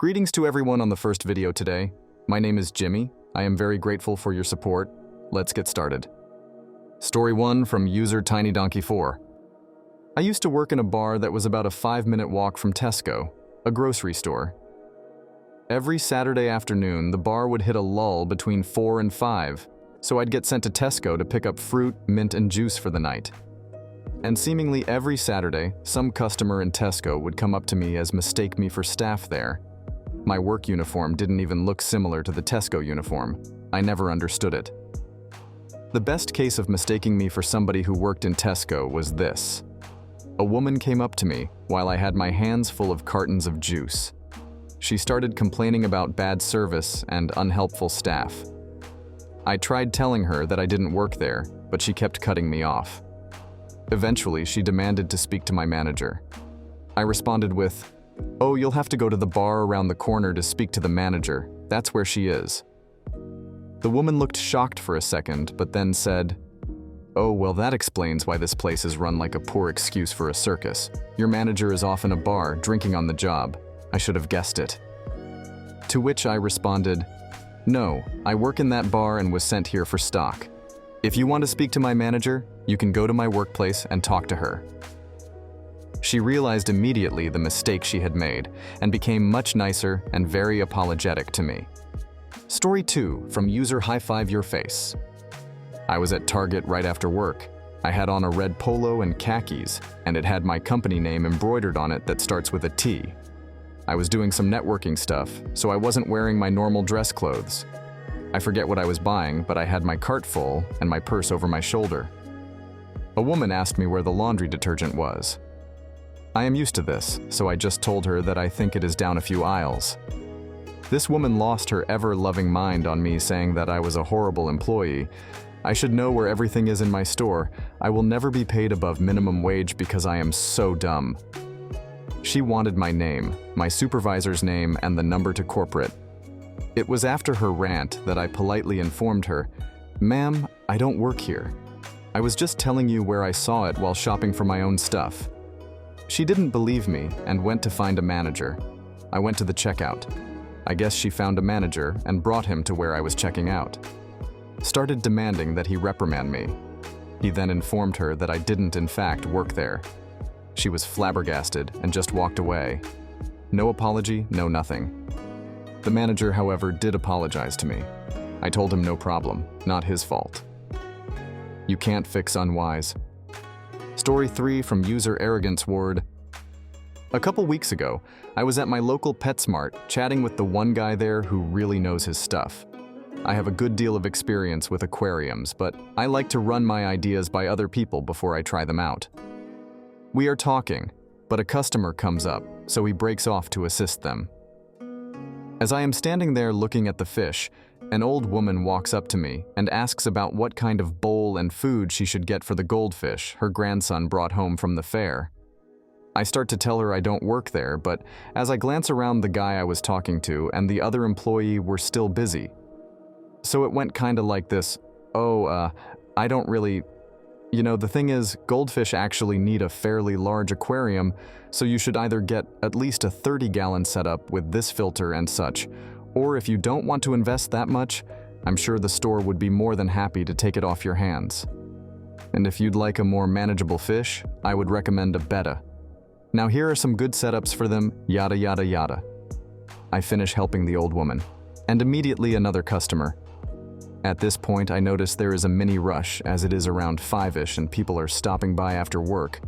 Greetings to everyone on the first video today. My name is Jimmy. I am very grateful for your support. Let's get started. Story 1 from user TinyDonkey4. I used to work in a bar that was about a 5-minute walk from Tesco, a grocery store. Every Saturday afternoon, the bar would hit a lull between 4 and 5, so I'd get sent to Tesco to pick up fruit, mint, and juice for the night. And seemingly every Saturday, some customer in Tesco would come up to me as mistake me for staff there. My work uniform didn't even look similar to the Tesco uniform. I never understood it. The best case of mistaking me for somebody who worked in Tesco was this. A woman came up to me while I had my hands full of cartons of juice. She started complaining about bad service and unhelpful staff. I tried telling her that I didn't work there, but she kept cutting me off. Eventually, she demanded to speak to my manager. I responded with, "Oh, you'll have to go to the bar around the corner to speak to the manager. That's where she is." The woman looked shocked for a second, but then said, "Oh, well, that explains why this place is run like a poor excuse for a circus. Your manager is off in a bar, drinking on the job. I should have guessed it." To which I responded, "No, I work in that bar and was sent here for stock. If you want to speak to my manager, you can go to my workplace and talk to her." She realized immediately the mistake she had made and became much nicer and very apologetic to me. Story 2 from user High5Yourface. I was at Target right after work. I had on a red polo and khakis, and it had my company name embroidered on it that starts with a T. I was doing some networking stuff, so I wasn't wearing my normal dress clothes. I forget what I was buying, but I had my cart full and my purse over my shoulder. A woman asked me where the laundry detergent was. I am used to this, so I just told her that I think it is down a few aisles. This woman lost her ever-loving mind on me saying that I was a horrible employee. I should know where everything is in my store. I will never be paid above minimum wage because I am so dumb. She wanted my name, my supervisor's name, and the number to corporate. It was after her rant that I politely informed her, "Ma'am, I don't work here. I was just telling you where I saw it while shopping for my own stuff." She didn't believe me and went to find a manager. I went to the checkout. I guess she found a manager and brought him to where I was checking out. Started demanding that he reprimand me. He then informed her that I didn't in fact work there. She was flabbergasted and just walked away. No apology, no nothing. The manager, however, did apologize to me. I told him no problem, not his fault. You can't fix unwise. Story 3 from user ArroganceWard. A couple weeks ago, I was at my local PetSmart chatting with the one guy there who really knows his stuff. I have a good deal of experience with aquariums, but I like to run my ideas by other people before I try them out. We are talking, but a customer comes up, so he breaks off to assist them. As I am standing there looking at the fish, an old woman walks up to me and asks about what kind of bowl and food she should get for the goldfish her grandson brought home from the fair. I start to tell her I don't work there, but as I glance around, the guy I was talking to and the other employee were still busy. So it went kinda like this, I don't really... the thing is, goldfish actually need a fairly large aquarium, so you should either get at least a 30-gallon setup with this filter and such, or if you don't want to invest that much, I'm sure the store would be more than happy to take it off your hands. And if you'd like a more manageable fish, I would recommend a betta. Now here are some good setups for them, yada yada yada. I finish helping the old woman, and immediately another customer. At this point, I notice there is a mini rush as it is around 5-ish and people are stopping by after work.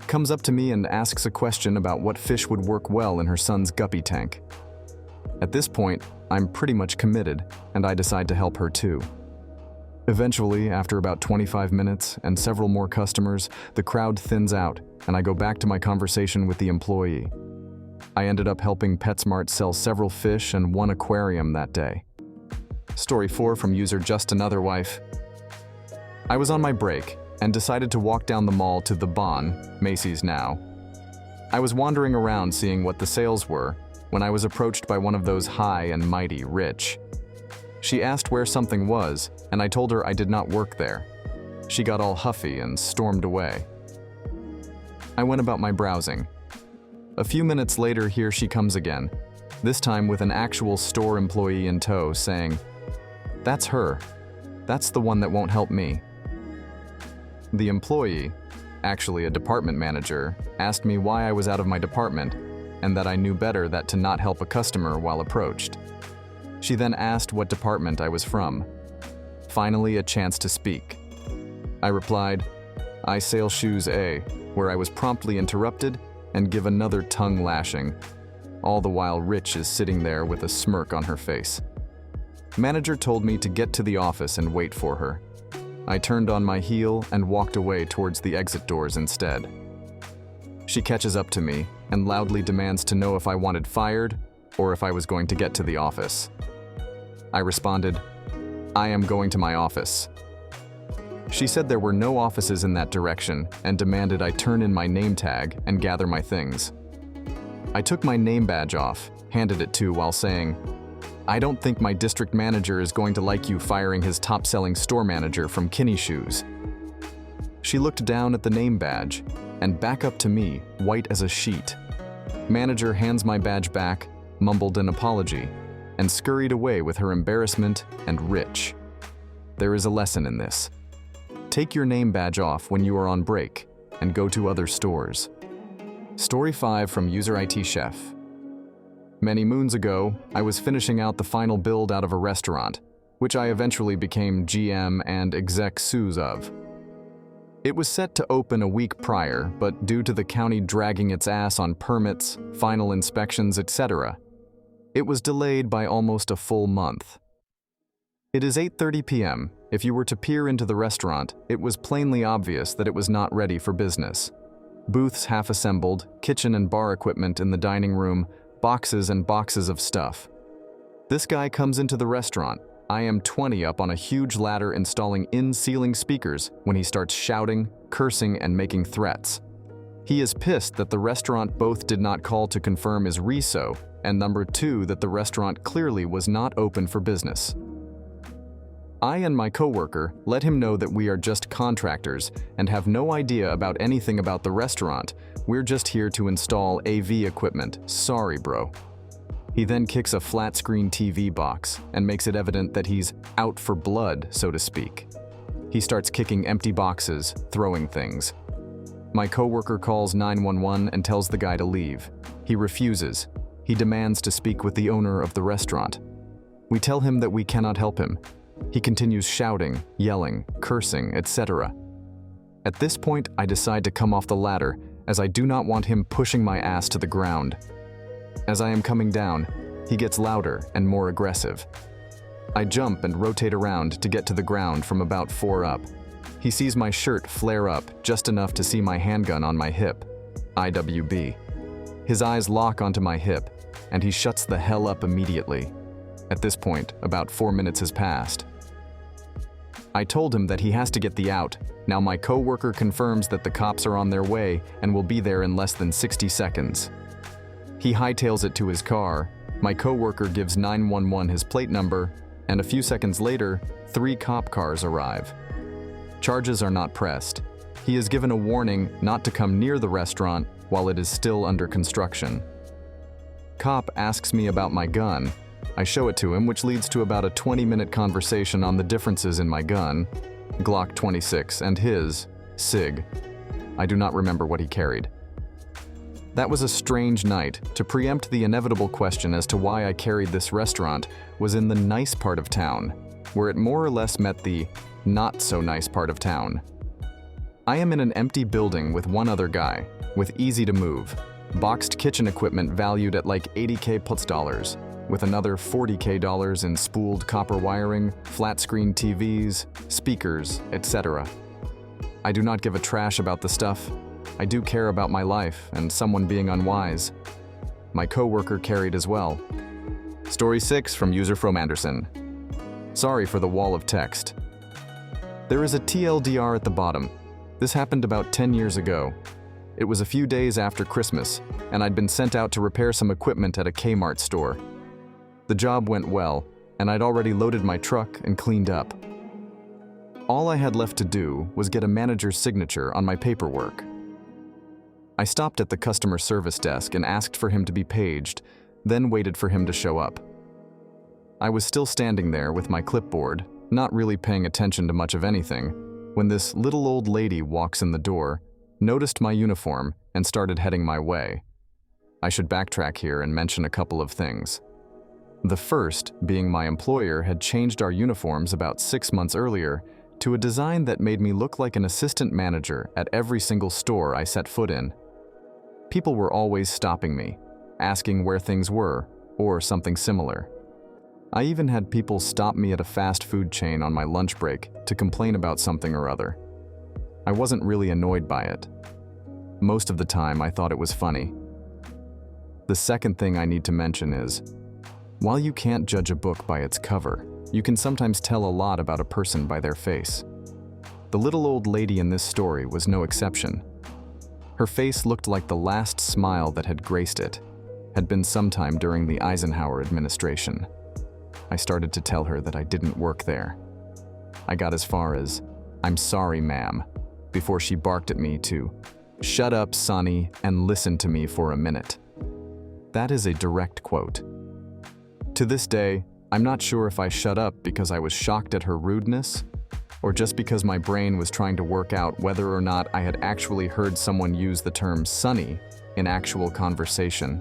Comes up to me and asks a question about what fish would work well in her son's guppy tank. At this point, I'm pretty much committed, and I decide to help her too. Eventually, after about 25 minutes and several more customers, the crowd thins out, and I go back to my conversation with the employee. I ended up helping PetSmart sell several fish and one aquarium that day. Story 4 from user Just Another Wife. I was on my break and decided to walk down the mall to the Bon, Macy's now. I was wandering around seeing what the sales were when I was approached by one of those high and mighty rich. She asked where something was, and I told her I did not work there. She got all huffy and stormed away. I went about my browsing. A few minutes later, here she comes again. this time with an actual store employee in tow saying, "That's her. That's the one that won't help me." The employee, actually a department manager, asked me why I was out of my department and that I knew better that to not help a customer while approached. She then asked what department I was from. Finally, a chance to speak. I replied, "I sell shoes A," where I was promptly interrupted and give another tongue lashing, all the while Rich is sitting there with a smirk on her face. Manager told me to get to the office and wait for her. I turned on my heel and walked away towards the exit doors instead. She catches up to me and loudly demands to know if I wanted fired or if I was going to get to the office. I responded, "I am going to my office." She said there were no offices in that direction and demanded I turn in my name tag and gather my things. I took my name badge off, handed it to while saying, "I don't think my district manager is going to like you firing his top-selling store manager from Kinney Shoes." She looked down at the name badge and back up to me, white as a sheet. Manager hands my badge back, mumbled an apology, and scurried away with her embarrassment and Rich. There is a lesson in this. Take your name badge off when you are on break and go to other stores. Story 5 from User IT Chef. Many moons ago, I was finishing out the final build out of a restaurant, which I eventually became GM and exec sous of. It was set to open a week prior, but due to the county dragging its ass on permits, final inspections, etc., it was delayed by almost a full month. It is 8:30 p.m. If you were to peer into the restaurant, it was plainly obvious that it was not ready for business. Booths half assembled, kitchen and bar equipment in the dining room, boxes and boxes of stuff. This guy comes into the restaurant. I am 20 up on a huge ladder installing in-ceiling speakers when he starts shouting, cursing, and making threats. He is pissed that the restaurant both did not call to confirm his reso, and number 2, that the restaurant clearly was not open for business. I and my coworker let him know that we are just contractors and have no idea about anything about the restaurant. We're just here to install AV equipment. Sorry, bro. He then kicks a flat-screen TV box and makes it evident that he's out for blood, so to speak. He starts kicking empty boxes, throwing things. My coworker calls 911 and tells the guy to leave. He refuses. He demands to speak with the owner of the restaurant. We tell him that we cannot help him. He continues shouting, yelling, cursing, etc. At this point, I decide to come off the ladder, as I do not want him pushing my ass to the ground. As I am coming down, he gets louder and more aggressive. I jump and rotate around to get to the ground from about 4 up. He sees my shirt flare up just enough to see my handgun on my hip. IWB. His eyes lock onto my hip, and he shuts the hell up immediately. At this point, about 4 minutes has passed. I told him that he has to get the out. Now my coworker confirms that the cops are on their way and will be there in less than 60 seconds. He hightails it to his car. My coworker gives 911 his plate number, and a few seconds later, 3 cop cars arrive. Charges are not pressed. He is given a warning not to come near the restaurant while it is still under construction. Cop asks me about my gun. I show it to him, which leads to about a 20-minute conversation on the differences in my gun, Glock 26, and his, SIG. I do not remember what he carried. That was a strange night. To preempt the inevitable question as to why I carried this restaurant was in the nice part of town, where it more or less met the not-so-nice part of town. I am in an empty building with one other guy, with easy-to-move, boxed kitchen equipment valued at like $80K plus dollars, with another $40K in spooled copper wiring, flat-screen TVs, speakers, etc. I do not give a trash about the stuff. I do care about my life and someone being unwise. My coworker carried as well. Story 6 from user From Anderson. Sorry for the wall of text. There is a TLDR at the bottom. This happened about 10 years ago. It was a few days after Christmas, and I'd been sent out to repair some equipment at a Kmart store. The job went well, and I'd already loaded my truck and cleaned up. All I had left to do was get a manager's signature on my paperwork. I stopped at the customer service desk and asked for him to be paged, then waited for him to show up. I was still standing there with my clipboard, not really paying attention to much of anything, when this little old lady walks in the door, noticed my uniform, and started heading my way. I should backtrack here and mention a couple of things. The first being my employer had changed our uniforms about 6 months earlier to a design that made me look like an assistant manager at every single store I set foot in. People were always stopping me, asking where things were, or something similar. I even had people stop me at a fast food chain on my lunch break to complain about something or other. I wasn't really annoyed by it. Most of the time, I thought it was funny. The second thing I need to mention is, while you can't judge a book by its cover, you can sometimes tell a lot about a person by their face. The little old lady in this story was no exception. Her face looked like the last smile that had graced it had been sometime during the Eisenhower administration. I started to tell her that I didn't work there. I got as far as, "I'm sorry, ma'am," before she barked at me to, "Shut up, Sonny, and listen to me for a minute." That is a direct quote. To this day, I'm not sure if I shut up because I was shocked at her rudeness, or just because my brain was trying to work out whether or not I had actually heard someone use the term Sonny in actual conversation.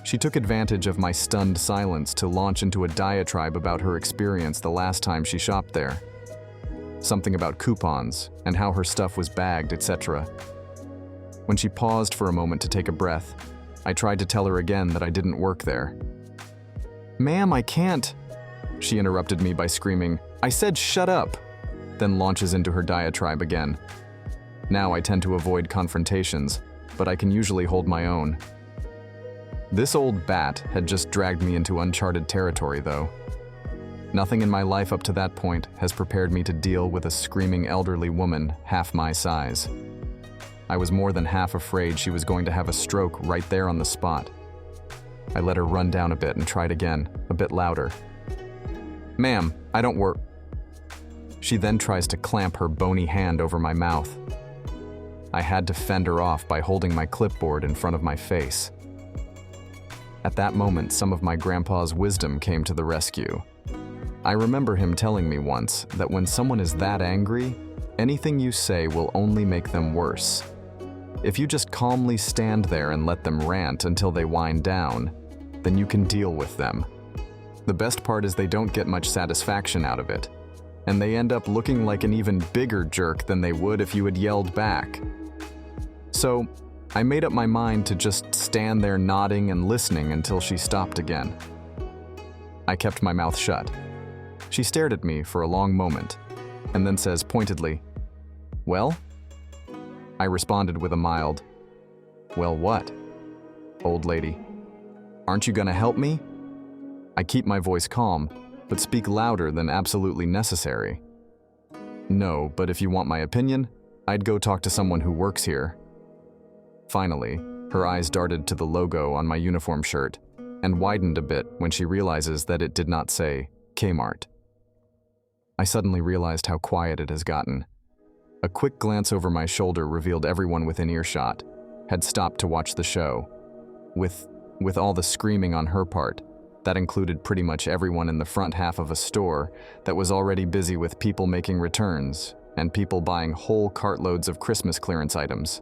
She took advantage of my stunned silence to launch into a diatribe about her experience the last time she shopped there. Something about coupons and how her stuff was bagged, etc. When she paused for a moment to take a breath, I tried to tell her again that I didn't work there. "Ma'am, I can't," she interrupted me by screaming, "I said shut up," then launches into her diatribe again. Now I tend to avoid confrontations, but I can usually hold my own. This old bat had just dragged me into uncharted territory, though. Nothing in my life up to that point has prepared me to deal with a screaming elderly woman half my size. I was more than half afraid she was going to have a stroke right there on the spot. I let her run down a bit and tried again, a bit louder. "Ma'am, I don't work." She then tries to clamp her bony hand over my mouth. I had to fend her off by holding my clipboard in front of my face. At that moment, some of my grandpa's wisdom came to the rescue. I remember him telling me once that when someone is that angry, anything you say will only make them worse. If you just calmly stand there and let them rant until they wind down, then you can deal with them. The best part is they don't get much satisfaction out of it, and they end up looking like an even bigger jerk than they would if you had yelled back. So, I made up my mind to just stand there nodding and listening until she stopped again. I kept my mouth shut. She stared at me for a long moment, and then says pointedly, "Well?" I responded with a mild, "Well what, old lady? Aren't you gonna help me?" I keep my voice calm, but speak louder than absolutely necessary. "No, but if you want my opinion, I'd go talk to someone who works here." Finally, her eyes darted to the logo on my uniform shirt and widened a bit when she realizes that it did not say Kmart. I suddenly realized how quiet it has gotten. A quick glance over my shoulder revealed everyone within earshot had stopped to watch the show. With all the screaming on her part, that included pretty much everyone in the front half of a store that was already busy with people making returns and people buying whole cartloads of Christmas clearance items.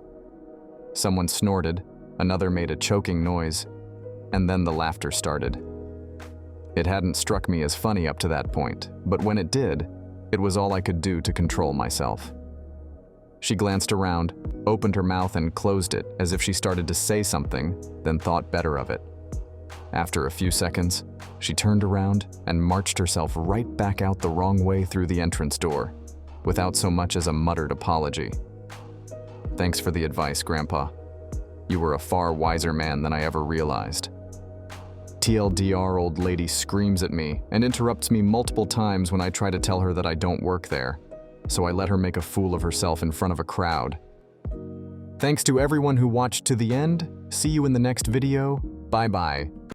Someone snorted, another made a choking noise, and then the laughter started. It hadn't struck me as funny up to that point, but when it did, it was all I could do to control myself. She glanced around, opened her mouth and closed it as if she started to say something, then thought better of it. After a few seconds, she turned around and marched herself right back out the wrong way through the entrance door, without so much as a muttered apology. "Thanks for the advice, Grandpa. You were a far wiser man than I ever realized." TLDR old lady screams at me and interrupts me multiple times when I try to tell her that I don't work there, so I let her make a fool of herself in front of a crowd. Thanks to everyone who watched to the end. See you in the next video. Bye-bye.